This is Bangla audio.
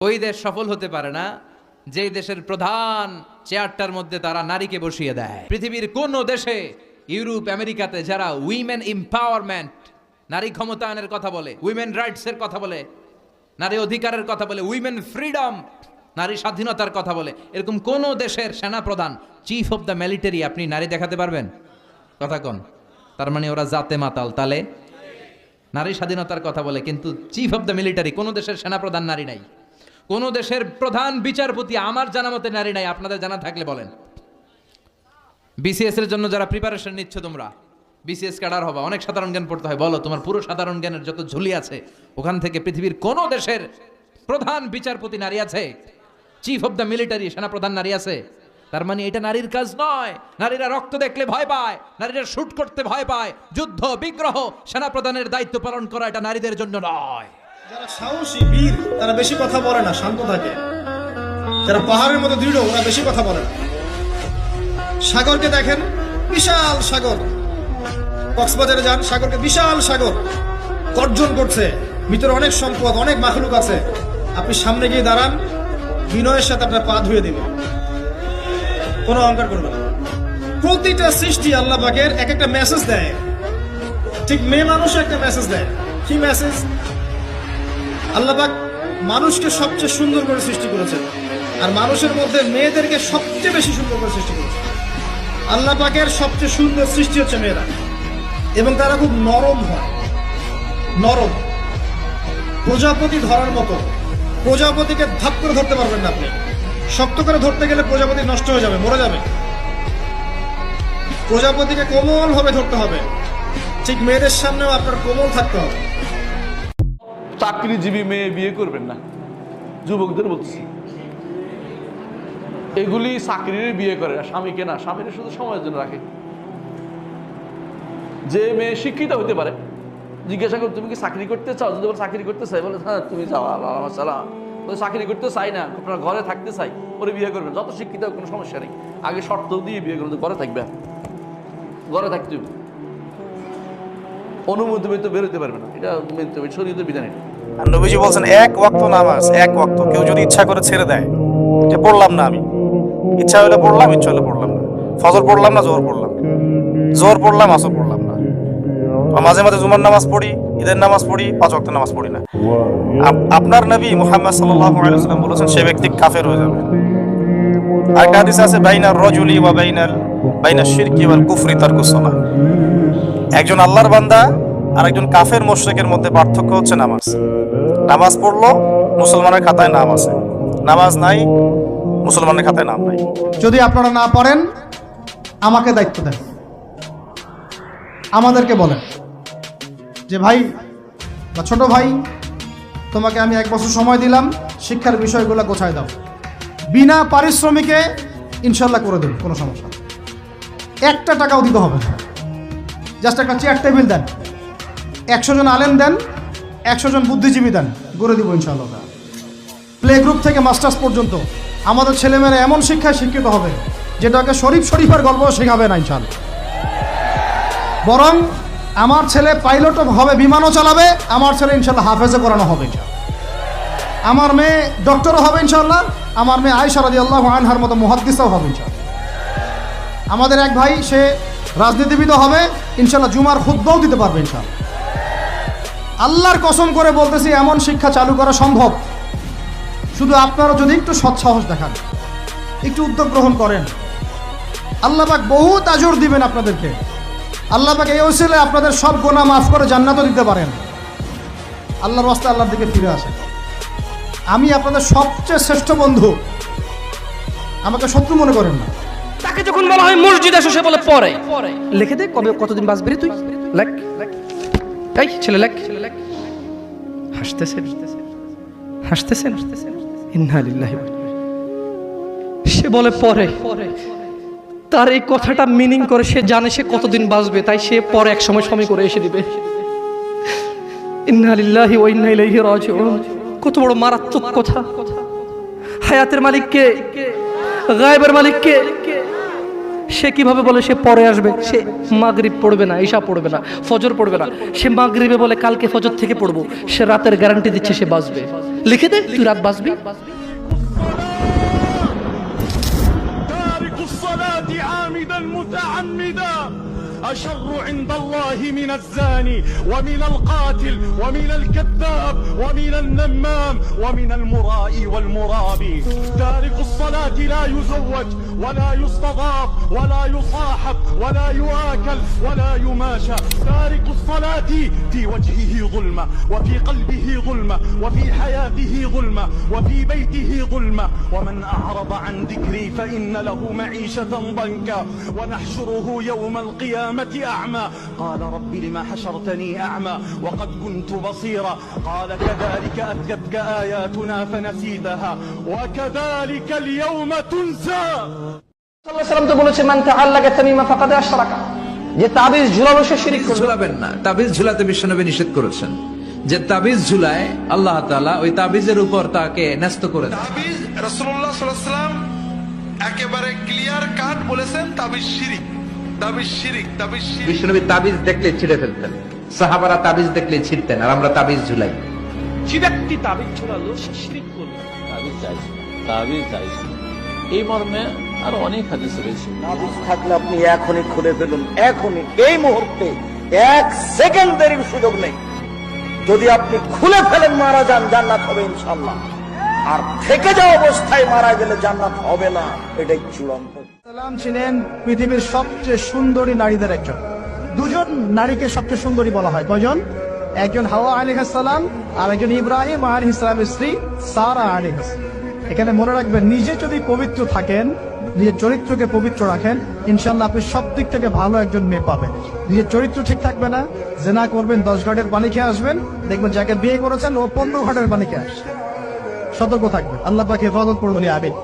ওই দেশ সফল হতে পারে না যেই দেশের প্রধান চেয়ারটার মধ্যে তারা নারীকে বসিয়ে দেয়। পৃথিবীর কোন দেশে, ইউরোপ আমেরিকাতে যারা উইমেন এম্পাওয়ারমেন্ট, নারী ক্ষমতায়নের কথা বলে, উইমেন রাইটস এর কথা বলে, নারী অধিকারের কথা বলে, উইমেন ফ্রিডম, নারী স্বাধীনতার কথা বলে, এরকম কোন দেশের সেনা প্রধান, চিফ অফ দ্য মিলিটারি আপনি নারী দেখাতে পারবেন? কথা কোন? তার মানে ওরা জাতে মাতাল। তালে নারী স্বাধীনতার কথা বলে, কিন্তু চিফ অফ দ্য মিলিটারি কোন দেশের সেনা প্রধান নারী নাই। কোন দেশের প্রধান বিচারপতি আমার জানা মতে নারী নাই। আপনাদের জানা থাকলে বলেন। বিসিএস এর জন্য যারা প্রিপারেশন নিচ্ছ, তোমরা বিসিএস ক্যাডার হবা, অনেক সাধারণ জ্ঞান পড়তে হয়। বলো তোমার পুরো সাধারণ জ্ঞানের যত ঝুলি আছে ওখান থেকে পৃথিবীর কোন দেশের প্রধান বিচারপতি নারী আছে? চিফ অফ দ্য মিলিটারি সেনাপ্রধান নারী আছে? তার মানে এটা নারীর কাজ নয়। নারীরা রক্ত দেখলে ভয় পায়, নারীরা শুট করতে ভয় পায়, যুদ্ধ বিগ্রহ সেনাপ্রধানের দায়িত্ব পালন করা এটা নারীদের জন্য নয়। যারা সাহসী বীর তারা বেশি কথা বলে না, শান্ত থাকে। যারা পাহাড়ের মতো দৃঢ় ওরা বেশি কথা বলে না। সাগরকে দেখেন, বিশাল সাগর। কক্সবাজারে যান, সাগরকে বিশাল সাগর গর্জন করছে, ভিতরে অনেক সম্পদ, অনেক মাখলুক আছে। আপনি সামনে গিয়ে দাঁড়ান, বিনয়ের সাথে আপনার পা ধুয়ে দিবে, কোনো অহংকার করবেন না। প্রতিটা সৃষ্টি আল্লাহ পাকের এক একটা মেসেজ দেয়। ঠিক মেয়ে মানুষ একটা মেসেজ দেয়। কি মেসেজ? আল্লাহ পাক মানুষকে সবচেয়ে সুন্দর করে সৃষ্টি করেছেন, আর মানুষের মধ্যে মেয়েদেরকে সবচেয়ে বেশি সুন্দর করে সৃষ্টি করেছেন। আল্লাহ পাকের সবচেয়ে সুন্দর সৃষ্টি হচ্ছে মেয়েরা, এবং তারা খুব নরম হয়। নরম, প্রজাপতি ধরার মতো। প্রজাপতিকে ধাপ করে ধরতে পারবেন না আপনি। শক্ত করে ধরতে গেলে প্রজাপতি নষ্ট হয়ে যাবে, মরে যাবে। প্রজাপতিকে কোমল ভাবে ধরতে হবে। ঠিক মেয়েদের সামনেও আপনার কোমল থাকতে হবে। চাকরিজীবী মেয়ে বিয়ে করবেন না, যুবকদের বলছি। এগুলি চাকরির বিয়ে করে, স্বামীকে না, স্বামীকে শুধু সময়ের জন্য রাখে। যে মেয়ে শিক্ষিত হতে পারে, জিজ্ঞাসা কর তুমি কি চাকরি করতে চাও? যদি বলে চাকরি করতে চাই, বলে হ্যাঁ তুমি যাও, আমার সালাম। বলে চাকরি করতে চাই না, আপনার ঘরে থাকতে চাই, ওরে বিয়ে করবেন। যত শিক্ষিত কোনো সমস্যা নেই, আগে শর্ত দিয়ে বিয়ে করবেন, ঘরে থাকবে, ঘরে থাকতে হবে, অনুমতি পেতে বেরোতে পারবে না। এটা শরীয়তের বিধান। এটা আর নবীজি বলছেন এক ওয়াক্ত নামাজ, এক ওয়াক্ত কেউ যদি ইচ্ছা করে ছেড়ে দেয়, যে পড়লাম না আমি, ইচ্ছা হলে পড়লাম, ইচ্ছা হলে পড়লাম না, ফজর পড়লাম না, জোহর পড়লাম, জোহর পড়লাম, আসর পড়লাম না, মাঝে মাঝে জুমার নামাজ পড়ি, ঈদের নামাজ পড়ি, 5 ওয়াক্ত নামাজ পড়ি না, আপনার নবী মুহাম্মদ সাল্লাল্লাহু আলাইহি ওয়াসাল্লাম বলেছেন সে ব্যক্তি কাফের হয়ে যাবে। আরেকটা হাদিস আছে, বাইনার রাজুলি ওয়া বাইনাশ শিরকি ওয়াল কুফরি তারকুস সালাহ। একজন আল্লাহর বান্দা আর একজন কাফের মুশরিকের মধ্যে পার্থক্য হচ্ছে নামাজ। নামাজ পড়লো, মুসলমানের খাতায় নাম আছে, নামাজ নাই, মুসলমানের খাতায় নাম নাই। যদি আপনারা না পারেন আমাকে দায়িত্ব দেন, আমাদেরকে বলেন যে ভাই বা ছোট ভাই, তোমাকে আমি 1 বছর সময় দিলাম, শিক্ষার বিষয়গুলো গোছায় দাও। বিনা পারিশ্রমিকে ইনশাল্লাহ করে দেব, কোনো সমস্যা। 1 টাকাও দিতে হবে না, জাস্ট একটা চেয়ার টেবিল দেন, 100 জন আলেম দেন, 100 জন বুদ্ধিজীবী দেন, করে দিব ইনশাআল্লাহ। প্লে গ্রুপ থেকে মাস্টার্স পর্যন্ত আমাদের ছেলেমেয়েরা এমন শিক্ষায় শিক্ষিত হবে যেটাকে শরীফের গল্প শেখাবে না ইনশাআল্লাহ। বরং আমার ছেলে পাইলটও হবে, বিমানও চালাবে, আমার ছেলে ইনশাআল্লাহ হাফেজে করানো হবে ইনশাআল্লাহ। আমার মেয়ে ডক্টরও হবে ইনশাআল্লাহ, আমার মেয়ে আয়েশা রাদিয়াল্লাহু আনহার মতো মুহাদ্দিসও হবে ইনশাআল্লাহ। আমাদের এক ভাই, সে রাজনীতিবিদও হবে ইনশাআল্লাহ, জুমার খুতবাও দিতে পারবে ইনশাআল্লাহ। আল্লাহর কসম করে বলতেছি, এমন শিক্ষা চালু করা সম্ভব। শুধু আপনারা যদি একটু সৎসাহস দেখান, একটু উদ্যোগ গ্রহণ করেন, আল্লাহ পাক বহুত আজর দিবেন আপনাদেরকে। আল্লাহ পাক এই ওসিলায় আপনাদের সব গুনাহ মাফ করে জান্নাতও দিতে পারেন। আল্লাহর রাস্তায় আল্লাহর দিকে ফিরে আসেন। আমি আপনাদের সবচেয়ে শ্রেষ্ঠ বন্ধু, আমাকে শত্রু মনে করেন না। তাকে যখন বলা হয় মসজিদে এসে, সে বলে পরে লিখে দে কবে কতদিন বাঁচবি রে তুই, লেখ। এই ছেলে লেখ। হাসতেছেন হাসতেছেন, ইন্না লিল্লাহি। সে বলে পরে, তার এই কথাটা মিনিং করে সে জানে সে কতদিন বাঁচবে, তাই সে পরে এক সময় করে এসে দিবে। ইন্না লিল্লাহি ওয়া ইন্না ইলাইহি রাজিউন। কত বড় মারাত্মক কথা। হায়াতের মালিক কে? গায়েবের মালিক কে? সে কিভাবে বলে সে পরে আসবে, সে মাগরিব পড়বে না, ঈশা পড়বে না, ফজর পড়বে না, সে মাগরিবে বলে কালকে ফজর থেকে পড়বো, সে রাতের গ্যারান্টি দিচ্ছে সে বাঁচবে। লিখে দে তুই রাত বাঁচবি। تارك الصلاة عامدا متعمدا أشر عند الله من الزاني ومن القاتل ومن الكذاب ومن النمام ومن المرائي والمرابي. تارك الصلاة لا يزوج ولا يستضاف ولا يصاحب ولا يؤكل ولا يماشى. تارك الصلاة في وجهه ظلمة وفي قلبه ظلمة وفي حياته ظلمة وفي بيته ظلمة. ومن أعرض عن ذكري فإن له معيشة ضنكا ونحشره يوم القيامة أعمى. قال رب لما حشرتني أعمى وقد كنت بصيرا. قال كذلك أتتك آياتنا فنسيتها وكذلك اليوم تنسى. সাল্লাল্লাহু আলাইহি ওয়াসাল্লাম তো বলেছে মান তাআল্লাকা তামিমা ফাকাদ আশরাকা, যে তাবিজ ঝুলালো সে শিরক করবে। ঝুলাবেন না, তাবিজ ঝুলাতে বিশ্বনবী নিষেধ করেছেন। যে তাবিজ ঝুলায় আল্লাহ তাআলা ওই তাবিজের উপর তাকে ন্যস্ত করে দেন। তাবিজ রাসূলুল্লাহ সাল্লাল্লাহু আলাইহি ওয়াসাল্লাম একেবারে ক্লিয়ার কাট বলেছেন তাবিজ শিরিক, তাবিজ শিরিক, তাবিজ শিরিক। বিশ্বনবী তাবিজ দেখলে ছিঁড়ে ফেলতেন, সাহাবারা তাবিজ দেখলে ছিঁড়তেন, আর আমরা তাবিজ ঝুলাই। যে ব্যক্তি তাবিজ ঝুলালো সে শিরিক করলো। তাবিজ জায়েজ, তাবিজ জায়েজ এই মর্মে আর অনেক হাদিস রয়েছে। তাবিজ থাকলে আপনি এখনই খুলে ফেলুন, এখনই, এই মুহূর্তে, এক সেকেন্ড দেরির সুযোগ নেই। যদি আপনি খুলে ফেলেন মারা যান, জান্নাত হবে ইনশাআল্লাহ। আর থেকে যাওয়া অবস্থায় মারা গেলে জান্নাত হবে না, এটাই চূড়ান্ত। সালাম ছিলেন পৃথিবীর সবচেয়ে সুন্দরী নারীদের একজন। দুজন নারীকে সবচেয়ে সুন্দরী বলা হয়, কয়জন? একজন হাওয়া আলাইহিস সালাম আর একজন ইব্রাহিম আলাইহিস সালামের স্ত্রী সারা আলাইহিস সালাম। এখানে মনে রাখবেন, নিজে যদি পবিত্র থাকেন, নিজের চরিত্রকে পবিত্র রাখেন, ইনশাআল্লাহ আপনি সব দিক থেকে ভালো একজন মেয়ে পাবেন। নিজের চরিত্র ঠিক থাকবে না, জেনা করবেন, 10 ঘাটের পানি খেয়ে আসবেন, দেখবেন যাকে বিয়ে করেছেন ও 15 ঘাটের পানি খেয়ে আসছে। সতর্ক থাকবেন। আল্লাহ পাক হেফাজত করুন, আমিন।